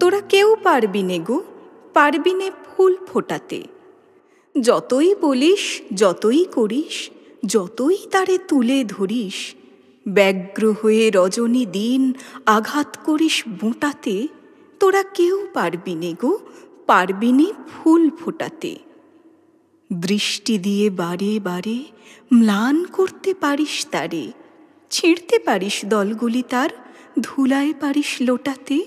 তোরা কেউ পারবি নে গো, পারবি নে ফুল ফোটাতে। যতই বলিস, যতই করিস, যতই তারে তুলে ধরিস, ব্যগ্র হয়ে রজনী দিন আঘাত করিস বোঁটাতে, তোরা কেউ পারবি নে গো, পারবি নে ফুল ফোটাতে। দৃষ্টি দিয়ে বারে বারে ম্লান করতে পারিস তারে, ছিঁড়তে পারিস দলগুলি তার, ধুলায় পারিস লোটাতে।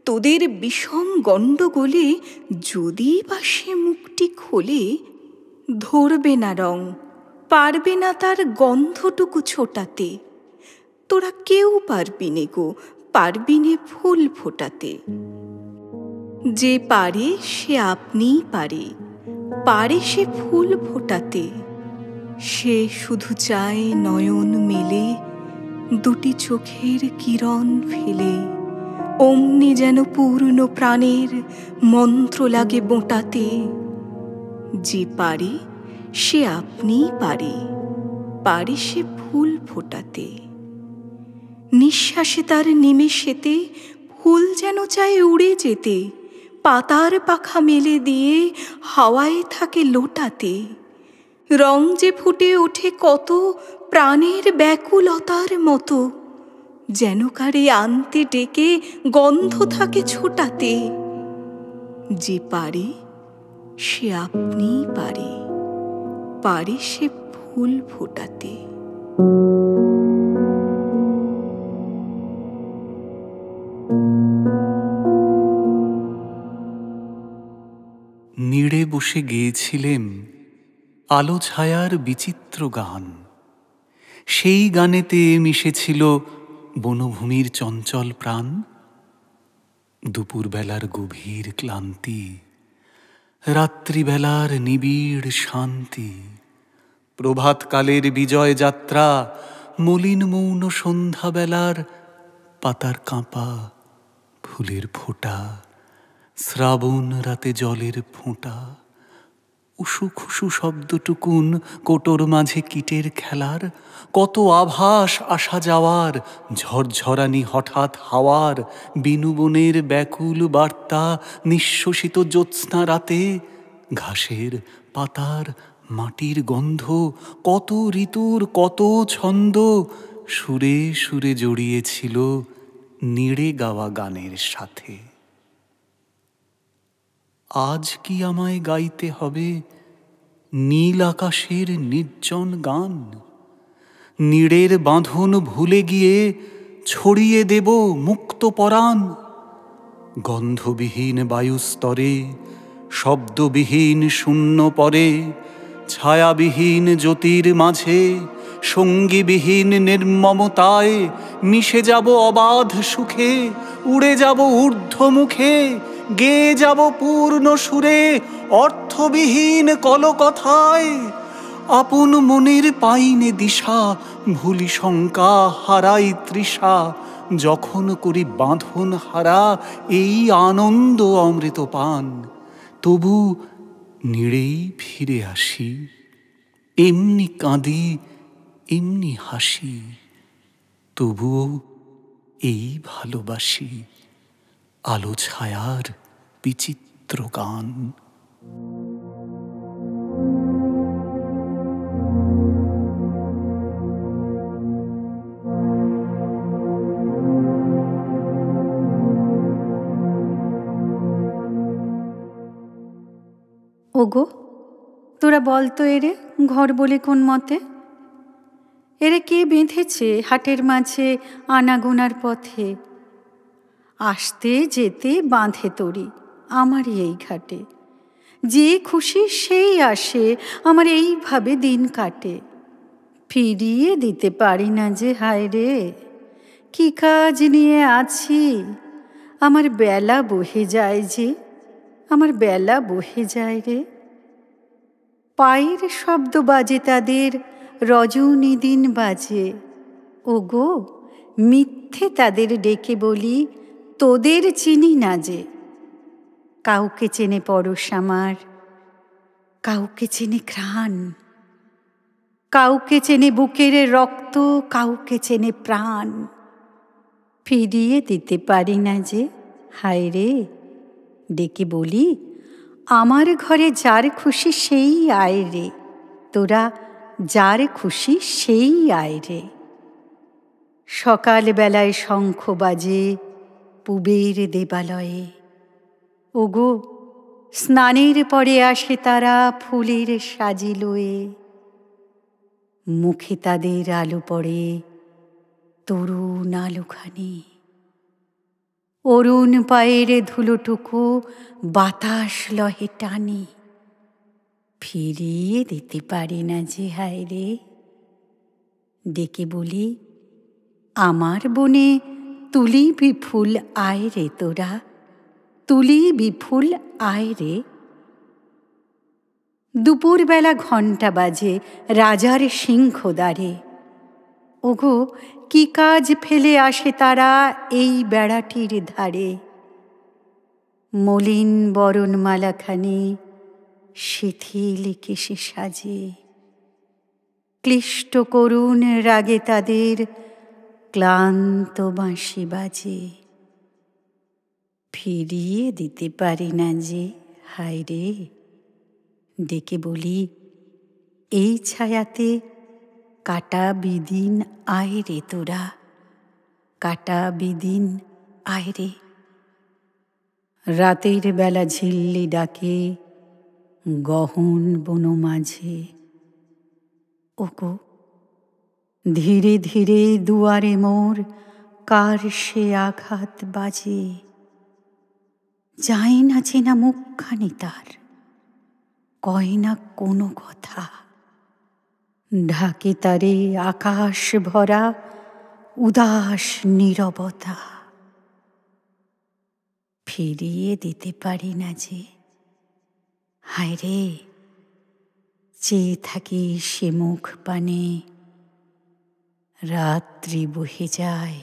তোদের বিষম গণ্ডগোলে যদি বা সে মুখটি খোলে, ধরবে না রং, পারবে না তার গন্ধটুকু ছোটাতে। তোরা কেউ পারবি নে গো, পারবি নে ফুল ফোটাতে। যে পারে সে আপনিই পারে, পারে সে ফুল ফোটাতে। সে শুধু চায় নয়ন মেলে, দুটি চোখের কিরণ ফেলে, অমনি যেন পূর্ণ প্রাণের মন্ত্র লাগে বোঁটাতে। যে পারে সে আপনিই পারে, পারে সে ফুল ফোটাতে। নিঃশ্বাসে তার নিমেষেতে ফুল যেন চায় উড়ে যেতে, পাতার পাখা মেলে দিয়ে হাওয়ায় থাকে লোটাতে। রং যে ফুটে ওঠে কত প্রাণের ব্যাকুলতার মতো, যেন কারে আনতে ডেকে গন্ধ থাকে ছোটাতে। যে পারে সে আপনিই পারে, পারে সে ফুল ফোটাতে। নীড়ে বসে গেয়েছিলেম আলো ছায়ার বিচিত্র গান। সেই গানেতে মিশেছিল বনভূমির চঞ্চল প্রাণ। দুপুরবেলার গভীর ক্লান্তি, রাত্রিবেলার নিবিড় শান্তি, প্রভাতকালের বিজয় যাত্রা, মলিন মৌন সন্ধ্যাবেলার পাতার কাঁপা, ফুলের ফোঁটা, শ্রাবণ রাতে জলের ফোঁটা, উশু খুশু শব্দটুকুন কোটর মাঝে কীটের খেলার, কত আভাস আসা যাওয়ার, ঝরঝরানি হঠাৎ হাওয়ার, বিনুবনের ব্যাকুল বার্তা, নিঃশ্বসিত জ্যোৎস্না রাতে, ঘাসের পাতার মাটির গন্ধ, কত ঋতুর কত ছন্দ সুরে সুরে জড়িয়েছিল নীড়ে গাওয়া গানের সাথে। আজ কি আমায় গাইতে হবে নীল আকাশের নির্জন গান? নীড়ের বাঁধন ভুলে গিয়ে ছড়িয়ে দেব মুক্ত পরাণ। গন্ধবিহীন বায়ুস্তরে, শব্দবিহীন শূন্য পরে, ছায়াবিহীন জ্যোতির মাঝে, সঙ্গীবিহীন নির্মমতায় মিশে যাব অবাধ সুখে, উড়ে যাব ঊর্ধ্বমুখে, গেয়ে যাব পূর্ণ সুরে অর্থবিহীন কলকথায়। আপন মনের পাইনে দিশা, ভুলি শঙ্কা, হারাই তৃষা, যখন করি বাঁধন হারা এই আনন্দ অমৃত পান। তবু নীড়েই ফিরে আসি, এমনি কাঁদি এমনি হাসি, তবুও এই ভালোবাসি আলো ছায়ার বিচিত্র গান। ওগো, তোরা বলতো এরে ঘর বলে কোন মতে? এরে কে বেঁধেছে হাটের মাঝে আনাগোনার পথে? আসতে যেতে বাঁধে তরি আমারই এই ঘাটে, যে খুশি সেই আসে আমার এইভাবে দিন কাটে। ফিরিয়ে দিতে পারি না যে, হায় রে কি কাজ নিয়ে আছি, আমার বেলা বহে যায় যে, আমার বেলা বহে যায় রে। পায়ের শব্দ বাজে তাদের রজনী দিন বাজে, ওগো মিথ্যে তাদের ডেকে বলি তোদের চিনি না যে। কাউকে চেনে পরশ আমার, কাউকে চেনে ঘ্রাণ, কাউকে চেনে বুকের রক্ত, কাউকে চেনে প্রাণ। ফিরিয়ে দিতে পারি না যে, হায় রে। ডেকে বলি, আমার ঘরে যার খুশি সেই আয় রে, তোরা যার খুশি সেই আয় রে। সকালবেলায় শঙ্খ বাজে পুবের দেবালয়ে, ওগো স্নানের পরে আসে তারা ফুলের সাজি লয়ে। মুখে তাদের আলো পড়ে তরুণ আলোখানি, অরুণ পায়ের ধুলোটুকু বাতাস লহে টানি। ফিরিয়ে দিতে পারি না যে, হায় রে। ডেকে বলি, আমার বনে তুলি বিফুল আয় রে তোরা, তুলি বিফুল আয় রে। দুপুরবেলা ঘণ্টা বাজে রাজার সিংহদ্বারে, ওগো কি কাজ ফেলে আসে তারা এই বেড়াটির ধারে। মলিন বরণমালাখানি শিথিল কেশে সাজে, ক্লিষ্ট করুণ রাগে তাদের ক্লান্ত বাঁশি বাজে। ফিরিয়ে দিতে পারি না যে, হায় রে। ডেকে বলি, এই ছায়াতে কাটা বিদিন আয় রে তোরা, কাটা বিদিন আয় রে। রাতের বেলা ঝিল্লি ডাকে গহন বন মাঝে, ওগো ধীরে ধীরে দুয়ারে মোর কার সে আঘাত বাজে। যায় না চেনা মুখখানি তার, কয় না কোনো কথা, ঢাকে তারে আকাশ ভরা উদাস নীরবতা। ফিরিয়ে দিতে পারি না যে, হায় রে। চেয়ে থাকি সে মুখ পানে, রাত্রি বহে যায়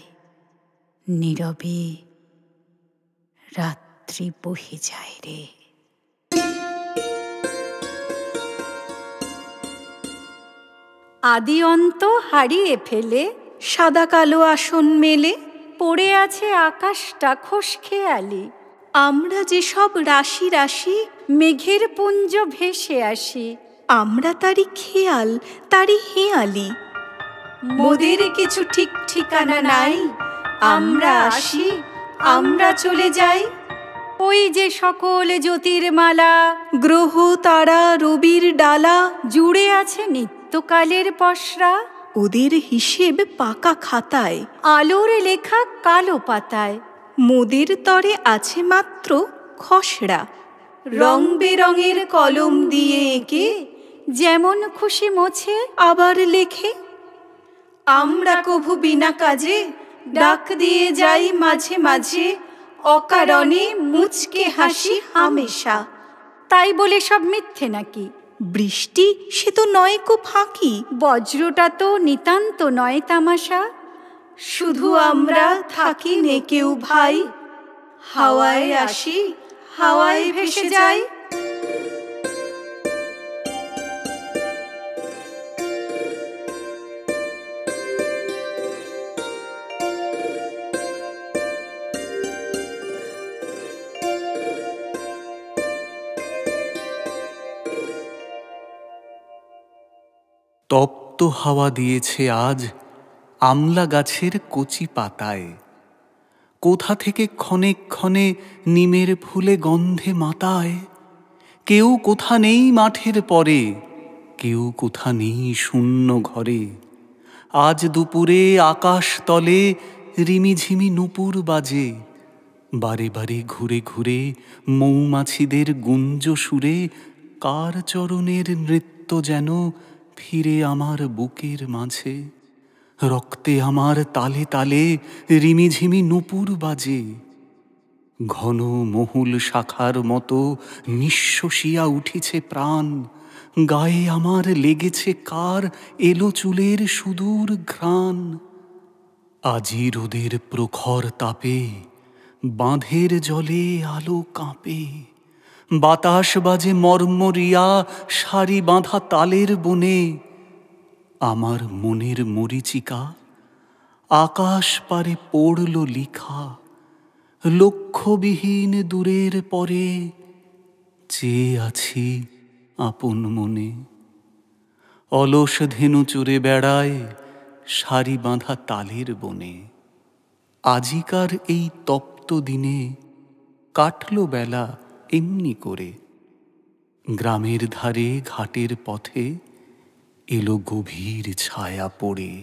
নীরবে, রাত্রি বহে যায় রে। আদি অন্ত হারিয়ে ফেলে সাদা কালো আসন মেলে পড়ে আছে আকাশটা খোশখেয়ালি। আমরা যেসব রাশি রাশি মেঘের পুঞ্জ ভেসে আসি, আমরা তারই খেয়াল তারই হেয়ালি। মোদের কিছু ঠিক ঠিকানা নাই, আমরা আসি আমরা চলে যাই। ওই যে সকল জ্যোতির্মালা, গ্রহ তারা রবির ডালা, জুড়ে আছে নিত্যকালের পসরা। ওদের হিসেব পাকা খাতায়, আলোর লেখা কালো পাতায়। মোদের তরে আছে মাত্র খসড়া, রং বেরঙের কলম দিয়ে এঁকে যেমন খুশি মোছে আবার লেখে। আমরা কভু বিনা কাজে ডাক দিয়ে যাই মাঝে মাঝে, অকারণে মুচকে হাসি হামেশা। তাই বলে সব মিথ্যে নাকি? বৃষ্টি সে তো নয় কো ফাঁকি, বজ্রটা তো নিতান্ত নয় তামাশা। শুধু আমরা থাকি নে কেউ ভাই, হাওয়ায় আসি হাওয়ায় ভেসে যাই। তপ্ত হাওয়া দিয়েছে আজ আমলা গাছের কচি পাতায়, কোথা থেকে ক্ষণে ক্ষণে নিমের ফুলে গন্ধে মাতায়। কেউ কোথা নেই মাঠের পরে, কেউ কোথা নেই শূন্য ঘরে। আজ দুপুরে আকাশ তলে রিমিঝিমি নূপুর বাজে, বারে বারে ঘুরে ঘুরে মৌমাছিদের গুঞ্জ সুরে কার চরণের নৃত্য যেন ফিরে আমার বুকের মাঝে। রক্তে আমার তালে তালে রিমিঝিমি নূপুর বাজে, ঘন মহুল শাখার মতো নিঃশ্বসিয়া উঠিছে প্রাণ। গায়ে আমার লেগেছে কার এলো চুলের সুদূর ঘ্রাণ। আজি রোদের প্রখর তাপে বাঁধের জলে আলো কাঁপে, বাতাস বাজে মর্মরিয়া সারি বাঁধা তালের বনে। আমার মনের মরীচিকা আকাশ পারে পড়ল লিখা, লক্ষ্যবিহীন দূরের পরে চেয়ে আছি আপন মনে। অলস ধেনু চড়ে বেড়ায় সারি বাঁধা তালের বনে। আজিকার এই তপ্ত দিনে কাটল বেলা এমনি করে। গ্রামের ধারে ঘাটের পথে এলো গভীর ছায়া পড়ে।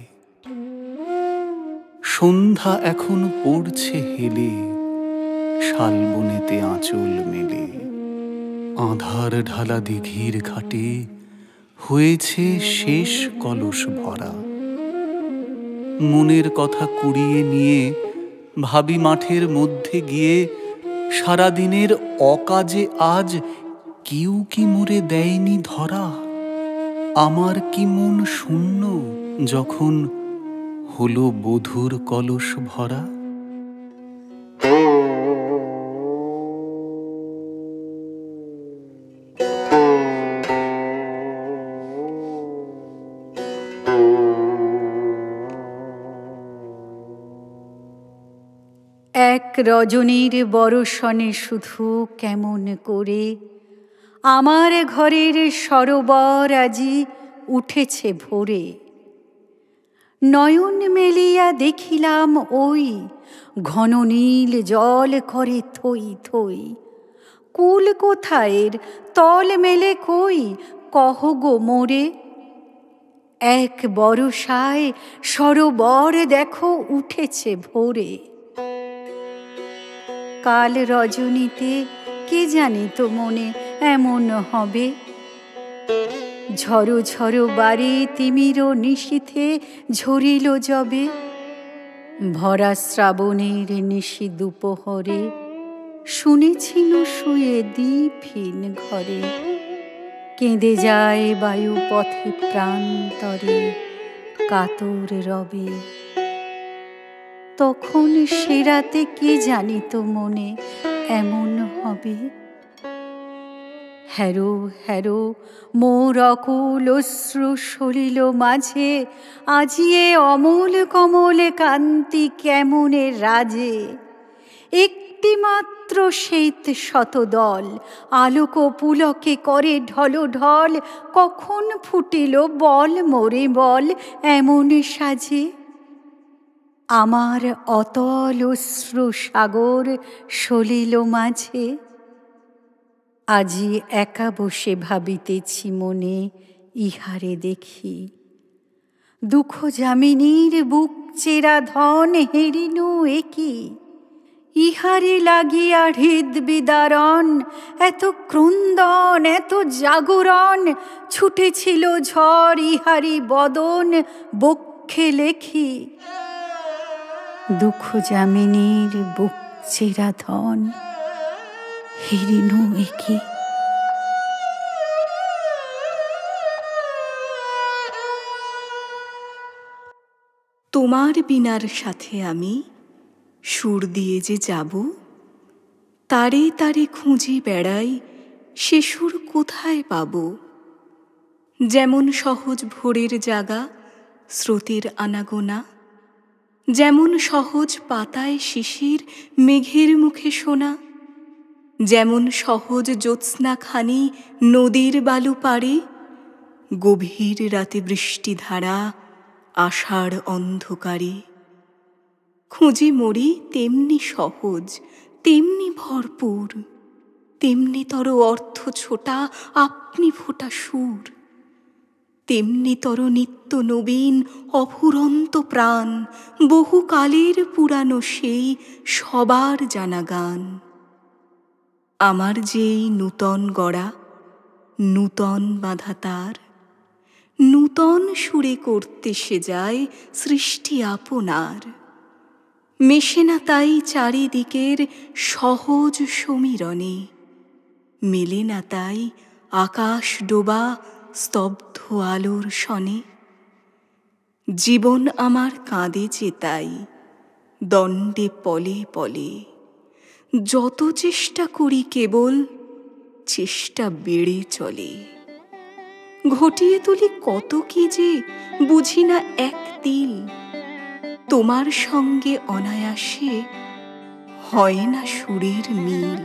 সন্ধ্যা এখন পড়ছে হেলে, শালবনেতে আঁচল মেলে। আঁধার ঢালা দিঘির ঘাটে হয়েছে শেষ কলস ভরা। মনের কথা কুড়িয়ে নিয়ে ভাবি মাঠের মধ্যে গিয়ে, সারাদিনের অকাজে আজ কেউ কি মোরে দেয়নি ধরা। আমার কি মন শূন্য যখন হলো বধূর কলস ভরা। এক রজনীর বরষণে শুধু কেমন করে আমার ঘরের সরোবর আজি উঠেছে ভোরে। নয়ন মেলিয়া দেখিলাম ওই ঘন নীল জল করে থই থই। কুল কোথায়ের তল মেলে কই কহ গো মোরে। এক বরষায় সরোবর দেখো উঠেছে ভোরে। কাল রজনীতে কে জানে তো মনে এমন হবে। ঝড়ো ঝড়ো বারে তিমির নিশীথে ঝরিল যবে। ভরা শ্রাবণের নিশি দুপহরে শুনেছিল শুয়ে দীপহীন ঘরে। কেঁদে যায় বায়ু পথে প্রান্তরে কাতর রবে। তখন সে রাতে কে জানিত মনে এমন হবে। হ্যারো হ্যারো মোর অকুল অশ্রু সলিল মাঝে। আজিয়ে অমল কমল কান্তি কেমনে রাজে। একটি মাত্র শ্বেত শতদল আলোক পুলকে করে ঢল ঢল। কখন ফুটিল বল মোরে বল এমন সাজে। আমার অতল অশ্রু সাগর সলিল মাঝে। আজি একা বসে ভাবিতেছি মনে ইহারে দেখি। দুঃখ যামিনীর বুক চেরা ধন হেরিনু একি। ইহারে লাগিয়া হৃদ বিদারণ এত ক্রন্দন এত জাগরণ। ছুটেছিল ঝড় ইহারি বদন বক্ষে লেখি। দুঃখ যামিনীর বুক চেরা ধন হেরিনু একি। তোমার বিনার সাথে আমি সুর দিয়ে যে যাব। তারে তারে খুঁজি বেড়াই সে সুর কোথায় পাব। যেমন সহজ ভোরের জাগা স্রোতের আনাগোনা। যেমন সহজ পাতায় শিশির মেঘের মুখে শোনা। যেমন সহজ জ্যোৎস্নাখানি নদীর বালু পাড়ে। গভীর রাতে বৃষ্টিধারা আষাঢ় অন্ধকারে। খুঁজে মরি তেমনি সহজ তেমনি ভরপুর। তেমনি তর অর্থ ছোটা আপনি ফোটা সুর। তেমনি তর নিত্য নবীন অফুরন্ত প্রাণ। বহুকালের পুরানো সেই সবার জানা গান। আমার যেই নূতন গড়া নূতন বাঁধা তার। নূতন সুরে করতে সে যায় সৃষ্টি আপনার। মেশে না তাই চারিদিকের সহজ সমীরণে। মেলে না তাই আকাশ ডোবা স্তব্ধ আলোর সনে। জীবন আমার কাঁদে যে তাই দণ্ডে পলে পলে। যত চেষ্টা করি কেবল চেষ্টা বেড়ে চলে। ঘটিয়ে তুলি কত কি যে বুঝি না এক তিল। তোমার সঙ্গে অনায়াসে হয় না সুরের মিল।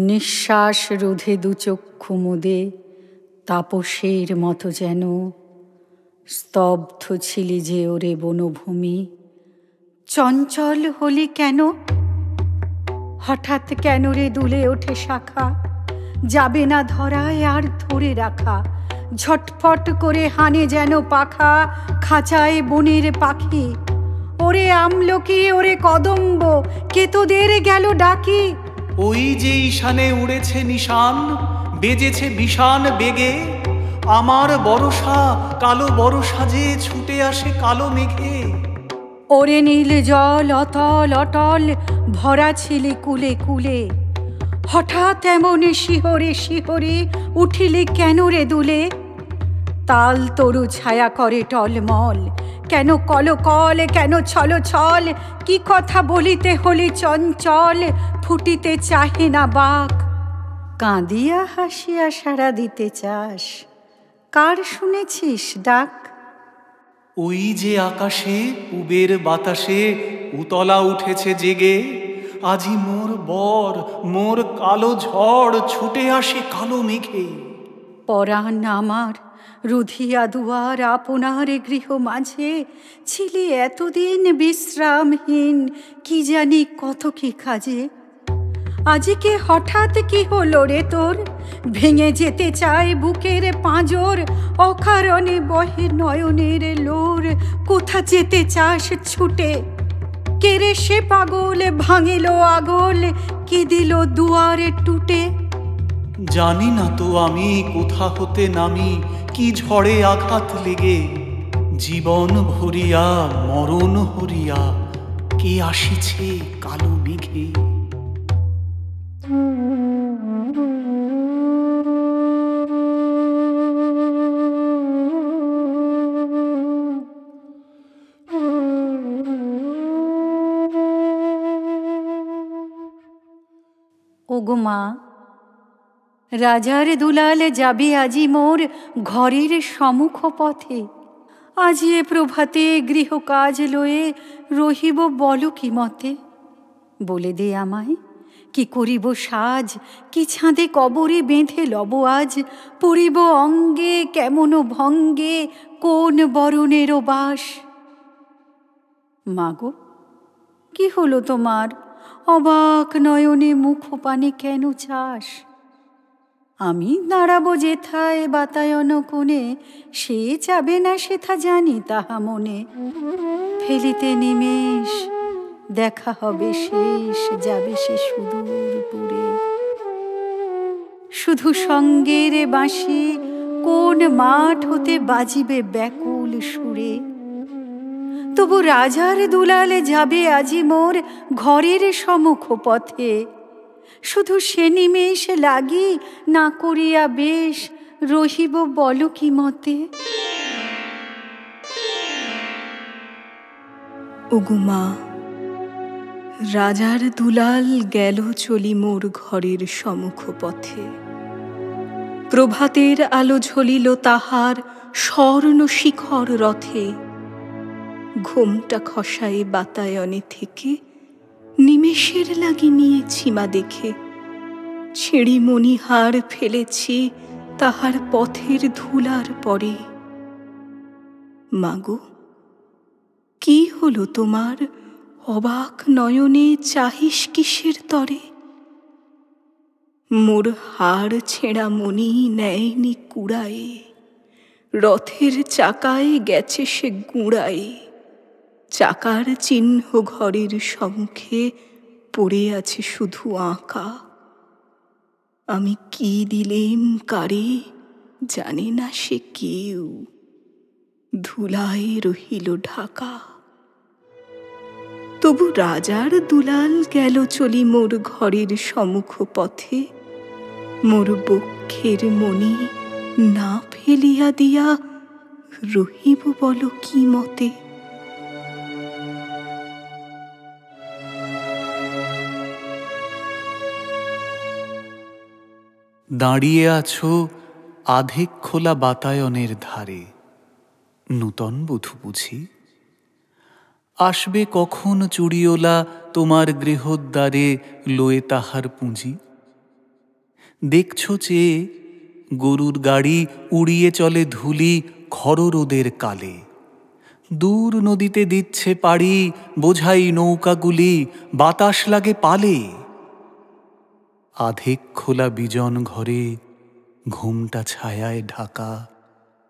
নিঃশ্বাস রোধে দুচক্ষু মুদে তাপসের মতো যেন স্তব্ধ ছিলি যে ওরে বনভূমি। চঞ্চল হলি কেন? হঠাৎ কেন রে দুলে ওঠে শাখা? যাবে না ধরায় আর ধরে রাখা, ঝটফট করে হানে যেন পাখা খাঁচায় বনের পাখি। ওরে আমলকি, ওরে কদম্ব, কে তোদের গেল ডাকি? ওই যে ঈশানে উড়েছে নিশান, বেজেছে বিষান বেগে, আমার বরষা কালো বরষা যে ছুটে আসে কালো মেঘে। ওরে নীল জল অতল অটল ভরা ছিলি কুলে কুলে, হঠাৎ এমন শিহরে শিহরে উঠিলি কেন রে দুলে? তাল তরু ছায়া করে টলমল, কেন কলকল, কেন ছল ছল? কি কথা বলিতে হলি চঞ্চল, ফুটিতে চাহে না বাক? কাঁদিয়া হাসিয়া সাড়া দিতে চাস, কার শুনেছিস ডাক? ওই যে আকাশে পুবের বাতাসে উতলা উঠেছে জেগে, আজি মোর বর মোর কালো ঝড় ছুটে আসে কালো মেঘে। পরাণ আমার রুধিয়া দুয়ার আপনার গৃহ মাঝে, ছিলি এতদিন বিশ্রামহীন, কি জানি কত কি কাজে। আজকে হঠাৎ কি হলো রে তোর? ভেঙে যেতে চায় বুকের পাঁজর, অকারণে বহে নয়নের লোর। কোথা যেতে চাস ছুটে? কে রে সে পাগল ভাঙিল আগল, কি দিল দুয়ারে টুটে? জানি না তো আমি কোথা হতে নামি, কি ঝড়ে আঘাত লেগে। জীবন ভরিয়া মরণ হরিয়া কে আসিছে কালো মেঘে। ওগো মা, রাজার দুলালে যাবে আজি মোর ঘরের সম্মুখ পথে। আজি এ প্রভাতে গৃহকাজ লয়ে রহিব বল কি মতে? বলে দে আমায়, কি করিব সাজ? কি ছাঁদে কবরে বেঁধে লব আজ? পড়িব অঙ্গে কেমন ভঙ্গে কোন বরণেরও বাস? মাগো, কি হলো তোমার? অবাক নয়নে মুখ পানে কেন চাস? আমি দাঁড়াবো যেথায় বাতায়ন কোণে, সে যাবে না সেথা জানি তাহা মনে। ফেলিতে নিমেষ দেখা হবে শেষ, যাবে সে সুদূর পুরে। শুধু সঙ্গের বাঁশি কোন মাঠ হতে বাজিবে ব্যাকুল সুরে। তবু রাজার দুলালে যাবে আজি মোর ঘরের সম্মুখ পথে। শুধু সে নিমেষ লাগি না করিয়া বেশ রহিব বল কি মতে? ওগো মা, রাজার দুলাল গেল চলি মোর ঘরের সম্মুখ পথে। প্রভাতের আলো ঝলিল তাহার স্বর্ণ শিখর রথে। ঘোমটা খসায়ে বাতায়নে থেকে নিমেষের লাগি নিয়েছি মা দেখে। ছিঁড়ি মণিহার ফেলেছি তাহার পথের ধুলার পরে। মাগো, কি হলো তোমার? অবাক নয়নে চাহিস কিসের তরে? মোর হাড় ছেঁড়া মণি নেয়নি কুড়ায়ে, রথের চাকায় গেছে সে গুঁড়ায়ে। চাকার চিহ্ন ঘরের সম্মুখে পড়ে আছে শুধু আঁকা। আমি কি দিলেম কারে জানে না সে কেউ, ধুলায় রহিল ঢাকা। তবু রাজার দুলাল গেল চলি মোর ঘরের সম্মুখ পথে। মোর বক্ষের মণি না ফেলিয়া দিয়া রহিব বল কি মতে? দাঁড়িয়ে আছো আধেক খোলা বাতায়নের ধারে। নূতন বধূ বুঝি? আসবে কখন চুড়িওলা তোমার গৃহদ্বারে লয়ে তাহার পুঁজি? দেখছ চেয়ে গরুর গাড়ি উড়িয়ে চলে ধুলি খররোদের কালে। দূর নদীতে দিচ্ছে পাড়ি বোঝাই নৌকাগুলি, বাতাস লাগে পালে। আধেক খোলা বিজন ঘরে ঘুমটা ছায়ায় ঢাকা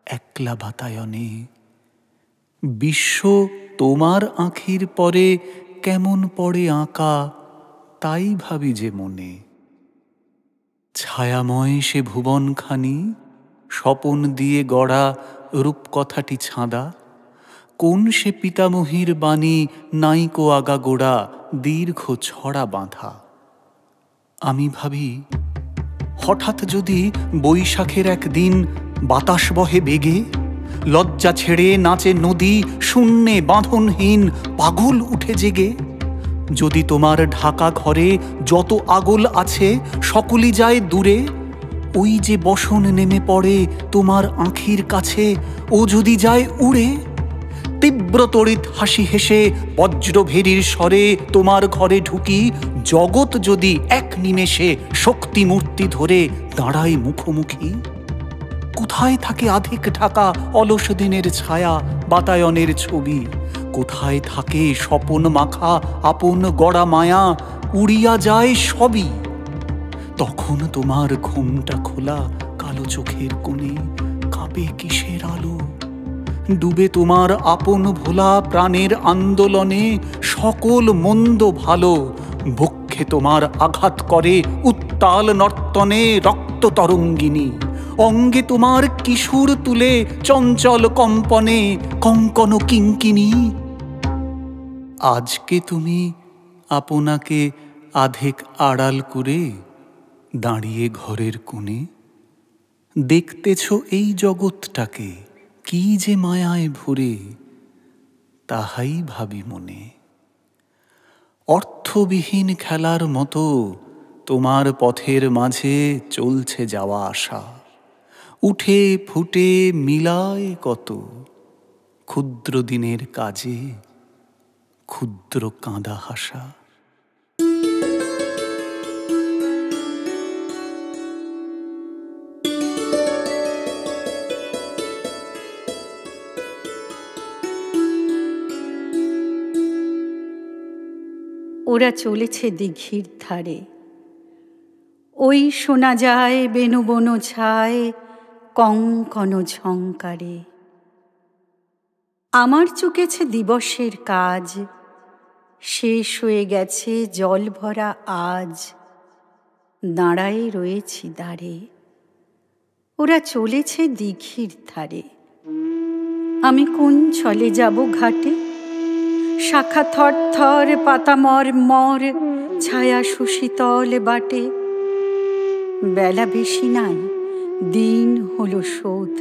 একলা বাতায়নে। বিশ্ব তোমার আঁখির পরে কেমন পড়ে আঁকা তাই ভাবি যে মনে। ছায়াময় সে ভুবনখানি স্বপন দিয়ে গড়া রূপকথাটি ছাঁদা। কোন সে পিতামহীর বাণী নাইকো আগাগোড়া দীর্ঘ ছড়া বাঁধা। আমি ভাবি হঠাৎ যদি বৈশাখের একদিন বাতাস বহে বেগে, লজ্জা ছেড়ে নাচে নদী শূন্যে বাঁধনহীন পাগল উঠে জেগে। যদি তোমার ঢাকা ঘরে যত আগল আছে সকলই যায় দূরে, ওই যে বসন নেমে পড়ে তোমার আঁখির কাছে, ও যদি যায় উড়ে। তীব্র তড়িৎ হাসি হেসে বজ্রভেরীর স্বরে তোমার ঘরে ঢুকি, জগৎ যদি এক নিমেষে শক্তি মূর্তি ধরে দাঁড়ায় মুখোমুখি। কোথায় থাকে আধেক ঢাকা অলস দিনের ছায়া বাতায়নের ছবি? কোথায় থাকে স্বপন মাখা আপন গড়া মায়া? উড়িয়া যায় সবই। তখন তোমার ঘুমটা খোলা কালো চোখের কোণে কাঁপে কিসের আলো? ডুবে তোমার আপন ভোলা প্রাণের আন্দোলনে সকল মন্দ ভালো। বক্ষে তোমার আঘাত করে উত্তাল নর্তনে রক্ত তরঙ্গিনী। অঙ্গে তোমার কিশোর তুলে চঞ্চল কম্পনে কঙ্কন কিঙ্কিনী। আজকে তুমি আপনাকে আধেক আড়াল করে দাঁড়িয়ে ঘরের কোণে দেখতেছ এই জগৎটাকে কি যে মায়ায় ভরে, তাহাই ভাবি মনে। অর্থবিহীন খেলার মতো তোমার পথের মাঝে চলছে যাওয়া আসা। উঠে ফুটে মিলায় কত ক্ষুদ্র দিনের কাজে ক্ষুদ্র কাঁদা হাসা। ওরা চলেছে দিঘির ধারে, ওই শোনা যায় বেনুবন ছায় কঙ্কন ঝঙ্কারে। আমার চুকেছে দিবসের কাজ, শেষ হয়ে গেছে জল ভরা আজ। দাঁড়ায়ে রয়েছি দ্বারে, ওরা চলেছে দিঘির ধারে। আমি কোন ছলে যাব ঘাটে? শাখা থর থর পাতা মর মর ছায়া সুশীতল বাটে। বেলা বেশি নাই, দিন হলো শোধ,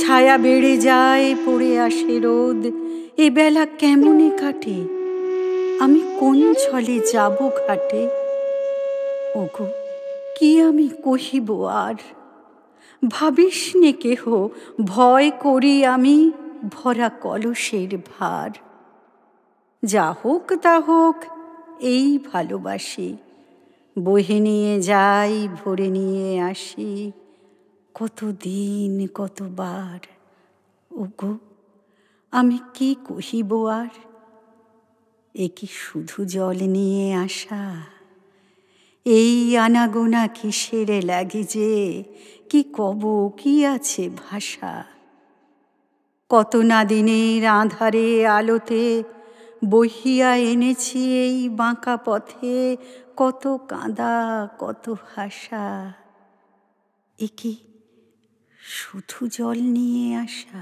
ছায়া বেড়ে যায় পড়ে আসে রোদ। এ বেলা কেমনে কাটে? আমি কোন ছলে যাব ঘাটে? ওগো কি আমি কহিব আর? ভাবিস নে কেহ, ভয় করি আমি ভরা কলসের ভার। যা হোক তা হোক এই ভালোবাসি, বহে নিয়ে যাই ভরে নিয়ে আসি কতদিন কতবার। ওগো আমি কি কহিব আর? এ কি শুধু জল নিয়ে আসা? এই আনাগোনা কিসের লাগে যে, কি কব কি আছে ভাষা? কত না দিনের আঁধারে আলোতে বহিয়া এনেছি এই বাঁকা পথে কত কাঁদা কত ভাষা। এ কি শুধু জল নিয়ে আসা?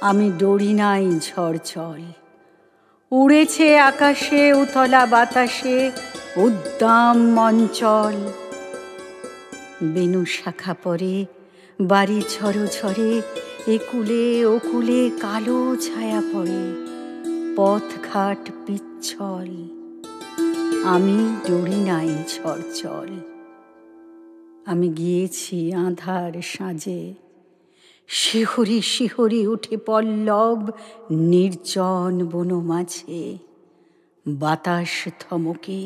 আমি ডরি নাই ঝড় জল, উড়েছে আকাশে উতলা বাতাসে উদ্দাম অঞ্চল। বেনু শাখা পরে বাড়ি ঝড়ো ঝরে, একুলে ওকুলে কালো ছায়া পড়ে, পথঘাট পিচ্ছল। আমি ডরি নাই ঝড় জল। আমি গিয়েছি আঁধার সাঁজে, শিহরি শিহরি উঠে পল্লব নির্জন বন মাঝে। বাতাস থমকে,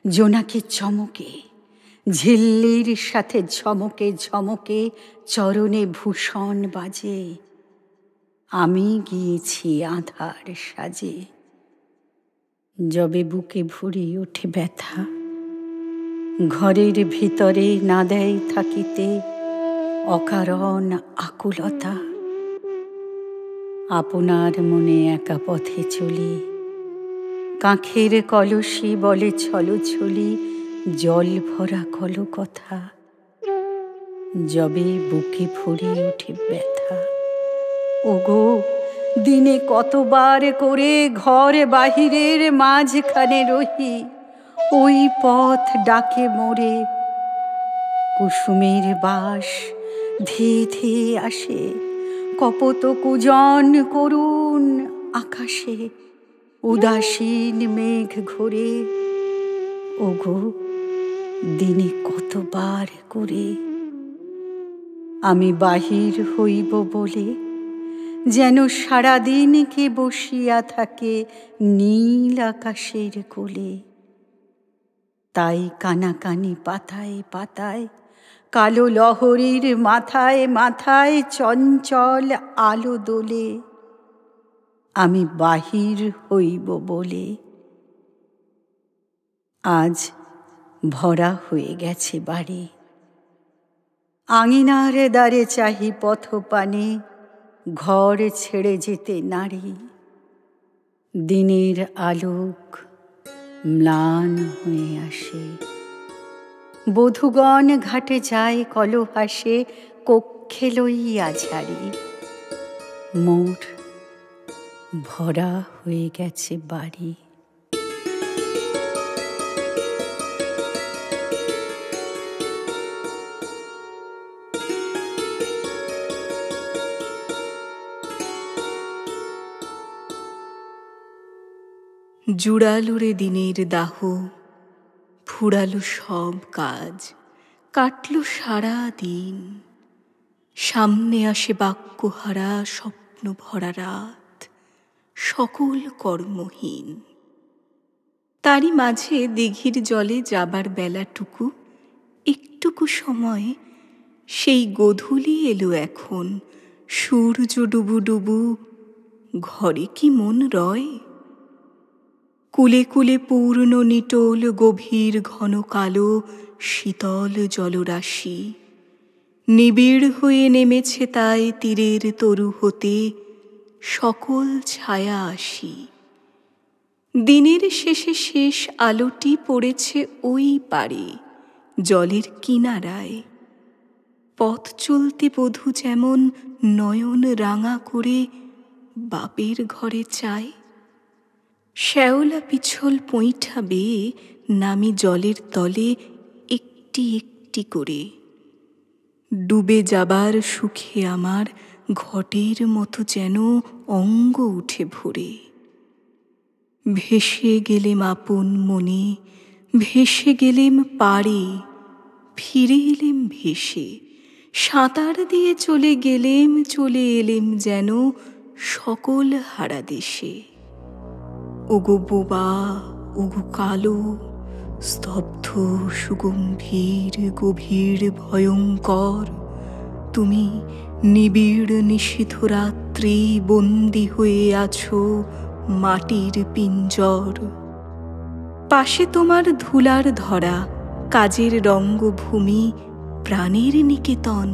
জোনাকি চমকে, ঝিল্লির সাথে ঝমকে ঝমকে চরণে ভূষণ বাজে। আমি গিয়েছি আঁধার সাজে। যবে বুকে ভরি ওঠে ব্যথা, ঘরের ভিতরে না দেয় থাকিতে অকারণ আকুলতা। আপনার মনে একা পথে চলি, কাঁখের কলসি বলে ছলছলি জল ভরা কলকথা। যবে বুকে ভরে ওঠে ব্যথা, ওগো দিনে কতবার করে ঘর বাহিরের মাঝখানে রহি, ওই পথ ডাকে মোরে। কুসুমের বাস ধেয়ে ধেয়ে আসে, কপত কুজন করুণ আকাশে। উদাসীন মেঘ ঘোরে, ওগো দিনে কতবার করে। আমি বাহির হইব বলে যেন সারাদিন কে বসিয়া থাকে নীল আকাশের কোলে। তাই কানাকানি পাতায় পাতায়, কালো লহরীর মাথায় মাথায় চঞ্চল আলো দোলে। আমি বাহির হইব বলে। আজ ভরা হয়ে গেছে বাড়ি, আঙিনার দ্বারে চাহি পথপানে, ঘর ছেড়ে যেতে নারী। দিনের আলোক ম্লান হয়ে আসে, বধূগণ ঘাটে যায় কলহাসে কক্ষে লইয়া ঝাড়ি। মোর ভরা হয়ে গেছে বাড়ি। জুড়ালো রে দিনের দাহ, ফুরালো সব কাজ, কাটল সারা দিন। সামনে আসে বাক্যহারা স্বপ্ন ভরা রাত, সকল কর্মহীন। তারই মাঝে দিঘির জলে যাবার বেলাটুকু, একটুকু সময়, সেই গোধূলি এলো এখন। সূর্য ডুবু ডুবু, ঘরে কি মন রয়? কুলে কুলে পূর্ণ নিটোল গভীর ঘন কালো শীতল জলরাশি। নিবিড় হয়ে নেমেছে তাই তীরের তরু হতে সকল ছায়া আসি। দিনের শেষে শেষ আলোটি পড়েছে ওই পারে, জলের কিনারায়। পথ চলতে বধূ যেমন নয়ন রাঙা করে বাপের ঘরে চায়। শ্যাওলা পিছল পৈঠা বেয়ে নামি জলের তলে একটি একটি করে। ডুবে যাবার সুখে আমার ঘটের মতো যেন অঙ্গ উঠে ভরে। ভেসে গেলেম আপন মনে, ভেসে গেলেম পাড়ে, ফিরে এলেম ভেসে। সাঁতার দিয়ে চলে গেলেম, চলে এলেম যেন সকল হারা দেশে। ওগো বোবা, ওগো কালো, স্তব্ধ সুগম্ভীর গভীর ভয়ঙ্কর, তুমি নিবিড় নিশীথ রাত্রি বন্দী হয়ে আছো মাটির পিঞ্জর। পাশে তোমার ধুলার ধরা কাজের রঙ্গভূমি, প্রাণের নিকেতন।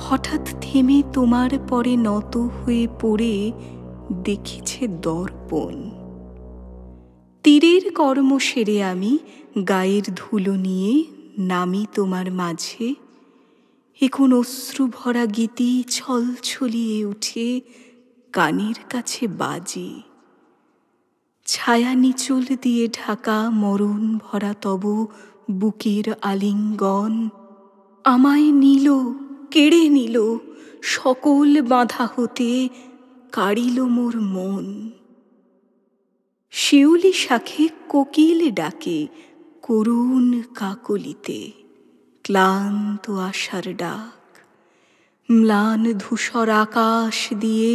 হঠাৎ থেমে তোমার পরে নত হয়ে পড়ে দেখিছে দর্পণ। তীরের কর্ম সেরে আমি গায়ের ধুলো নিয়ে নামি তোমার মাঝে। এখন অশ্রু ভরা গীতি ছলছলিয়ে উঠে কানের কাছে বাজে। ছায়া নিচল দিয়ে ঢাকা মরণ ভরা তব বুকের আলিঙ্গন আমায় নিল, কেড়ে নিল সকল বাঁধা হতে, কাড়িল মোর মন। শিউলি শাখে কোকিল ডাকে করুণ কাকলিতে, ক্লান্ত আশার ডাক। ম্লান ধূসর আকাশ দিয়ে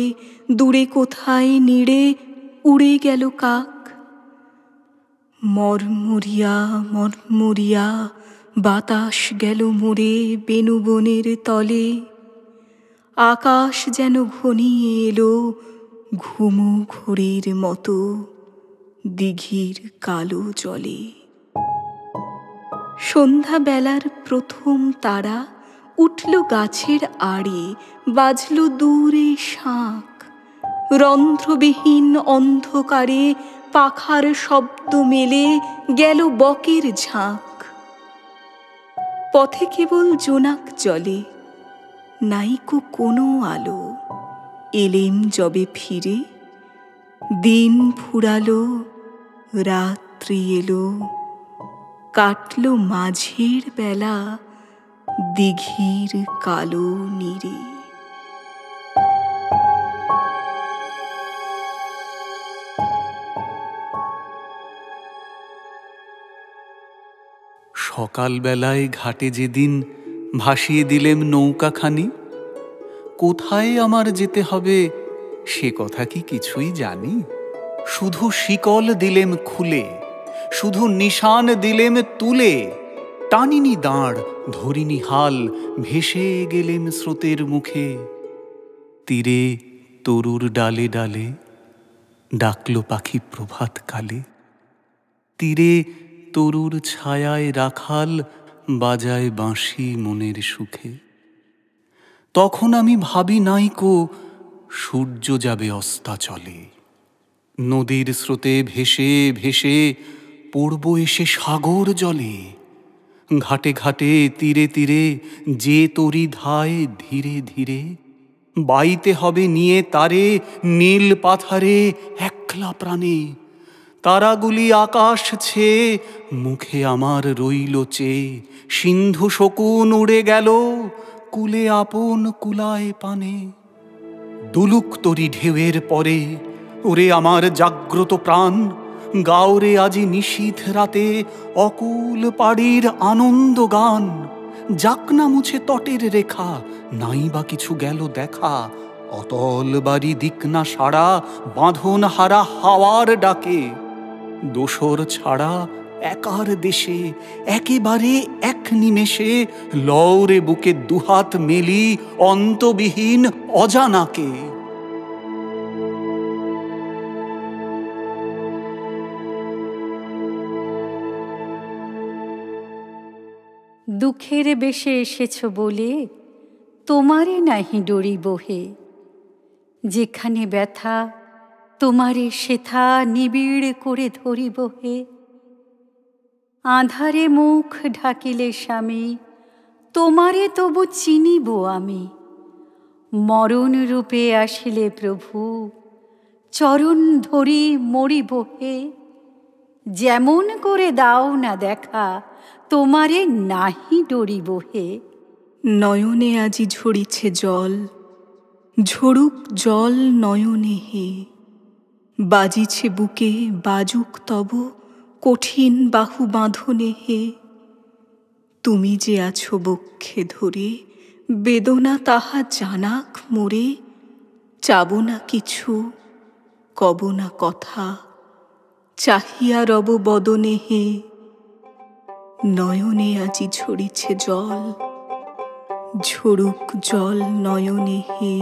দূরে কোথায় নীড়ে উড়ে গেল কাক। মরমরিয়া মরমরিয়া বাতাস গেল মোড়ে বেণুবনের তলে। আকাশ যেন ঘনিয়ে এলো ঘুমু ঘোরের মতো দিঘির কালো জলে। সন্ধ্যাবেলার প্রথম তারা উঠল গাছের আড়ে, বাজল দূরে শাঁখ। রন্ধ্রবিহীন অন্ধকারে পাখার শব্দ মেলে গেল বকের ঝাঁক। পথে কেবল জোনাক জলে, নাইকো কোনো আলো। এলেম যবে ফিরে, দিন ফুরালো, রাত্রি এলো, কাটল মাঝের বেলা দিঘির কালো নীরে। সকালবেলায় ঘাটে যেদিন ভাসিয়ে দিলেম নৌকাখানি, কোথায় আমার যেতে হবে সে কথা কি কিছুই জানি? শুধু শিকল দিলেম খুলে, শুধু নিশান দিলেম তুলে। টানিনি দাঁড়, ধরিনি হাল, ভেসে গেলেম স্রোতের মুখে। তীরে তরুর ডালে ডালে ডাকলো পাখি প্রভাত কালে। তীরে তরুর ছায়ায় রাখাল বাজায় বাঁশি মনের সুখে। তখন আমি ভাবি নাইকো সূর্য যাবে অস্তাচলে। নদীর স্রোতে ভেসে ভেসে পড়ব এসে সাগর জলে। ঘাটে ঘাটে তীরে তীরে যে তরি ধায় ধীরে ধীরে, বাইতে হবে নিয়ে তারে নীল পাথারে একলা প্রাণে। তারাগুলি আকাশ ছেয়ে মুখে আমার রইল চেয়ে। সিন্ধু শকুন উড়ে গেল কুলে আপন কুলায় পানে। দুলুক তরি ঢেউয়ের পরে, ওরে আমার জাগ্রত প্রাণ, গাওরে আজি নিশীথ রাতে অকুল পাড়ির আনন্দ গান। যাক না মুছে তটের রেখা, নাই বা কিছু গেল দেখা। অতল বাড়ি দিক না সাড়া, বাঁধন হারা হাওয়ার ডাকে। দোসর ছাড়া একার দেশে একেবারে এক নিমেষে লওরে বুকে দুহাত মেলি অন্তবিহীন অজানাকে। দুঃখের বেশে এসেছ বলে তোমারে নাহি ডরি বহে। যেখানে ব্যথা তোমারে সেথা নিবিড় করে ধরিব হে। আঁধারে মুখ ঢাকিলে স্বামী, তোমারে তবু চিনিব আমি। মরণ রূপে আসিলে প্রভু, চরণ ধরি মরিব হে। যেমন করে দাও না দেখা, তোমারে নাহি ডরিব হে। নয়নে আজি ঝরিছে জল, ঝরুক জল নয়নে হে। বাজিছে বুকে বাজুক তব কঠিন বাহু বাঁধনে হে। তুমি যে আছো বক্ষে ধরে, বেদনা তাহা জানাক মোরে। চাব না কিছু, কব না কথা, চাহিয়া রব বদনে হে। নয়নে আজি ঝরিছে জল, ঝরুক জল নয়নে হে।